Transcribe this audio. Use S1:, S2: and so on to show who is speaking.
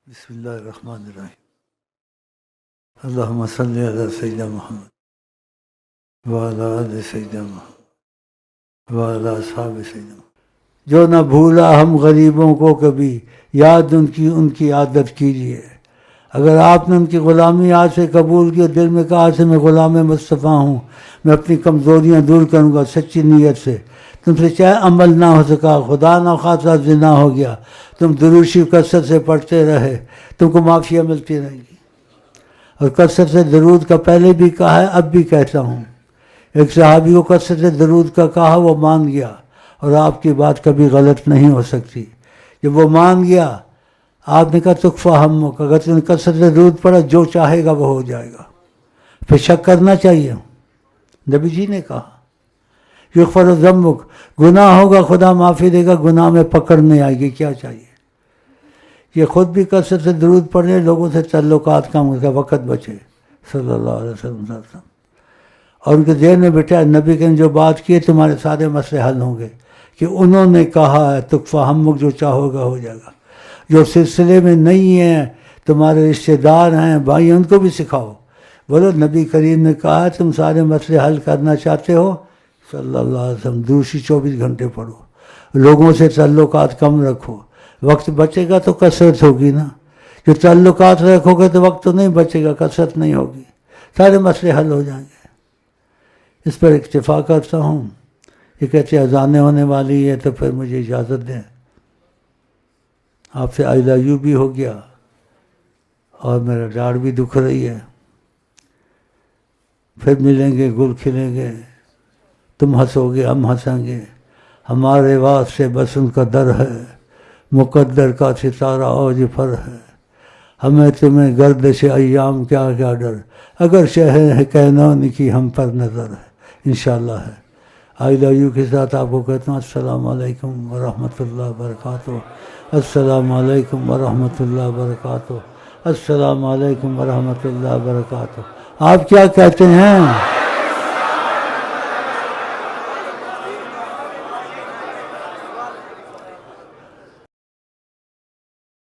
S1: بسم اللہ الرحمن الرحیم اللہم صلی علی سیدنا محمد وعلی آل سیدنا محمد وعلی اصحاب سیدنا محمد۔ جو نہ بھولا ہم غریبوں کو کبھی، یاد ان کی عادت کیجیے۔ اگر آپ نے ان کی غلامی آج سے قبول کی اور دل میں کہا سے میں غلام مصطفیٰ ہوں، میں اپنی کمزوریاں دور کروں گا سچی نیت سے، تم سے چاہے عمل نہ ہو سکا، خدا نہ خاصا زنا ہو گیا، تم درود شریف کثرت سے پڑھتے رہے، تم کو معافیہ ملتی رہے گی۔ اور کثرت سے درود کا پہلے بھی کہا ہے، اب بھی کہتا ہوں۔ ایک صحابی کو کثرت سے درود کا کہا، وہ مان گیا، اور آپ کی بات کبھی غلط نہیں ہو سکتی۔ جب وہ مان گیا، آپ نے کہا تکفیٰ ہمک، اگر تم نے کثرت سے درود پڑھا جو چاہے گا وہ ہو جائے گا، پھر شک کرنا چاہیے۔ نبی جی نے کہا یغفر ذنبک، گناہ ہوگا خدا معافی دے گا، گناہ میں پکڑ نہیں آئے گی، کیا چاہیے؟ یہ خود بھی کثرت سے درود پڑھنے، لوگوں سے تعلقات کم کا وقت بچے صلی اللہ علیہ وسلم، اور ان کے ذہن میں بیٹھا نبی کے نے جو بات کی ہے تمہارے سارے مسئلے حل ہوں گے، کہ انہوں نے کہا ہے تکفیٰ ہمک، جو چاہو گا ہو جائے گا۔ جو سلسلے میں نہیں ہیں، تمہارے رشتہ دار ہیں، بھائی، ان کو بھی سکھاؤ۔ بولو نبی کریم نے کہا ہے تم سارے مسئلے حل کرنا چاہتے ہو، صلی اللہ علیہ وسلم، دوسری 24 گھنٹے پڑھو، لوگوں سے تعلقات کم رکھو، وقت بچے گا تو کثرت ہوگی نا۔ جو تعلقات رکھو گے تو وقت تو نہیں بچے گا، کثرت نہیں ہوگی، سارے مسئلے حل ہو جائیں گے۔ اس پر اکتفا کرتا ہوں۔ یہ کہتے اذانیں ہونے والی ہے تو پھر مجھے اجازت دیں۔ آپ سے آئی لو یو بھی ہو گیا، اور میرا ڈاڑھ بھی دکھ رہی ہے۔ پھر ملیں گے، گل کھلیں گے، تم ہنسو گے، ہم ہنسیں گے، ہمارے واسطے بس ان کا در ہے، مقدر کا ستارہ اوج پر ہے، ہمیں تمہیں گردش ایام کیا کیا ڈر، اگر شہر کینون کی ہم پر نظر ہے، انشاءاللہ ہے۔ آئی لو یو کے ساتھ آپ کو کہتا ہوں السلام علیکم ورحمۃ اللہ وبرکاتہ، السلام علیکم ورحمۃ اللہ وبرکاتہ، السلام علیکم ورحمۃ اللہ وبرکاتہ۔ آپ کیا کہتے ہیں؟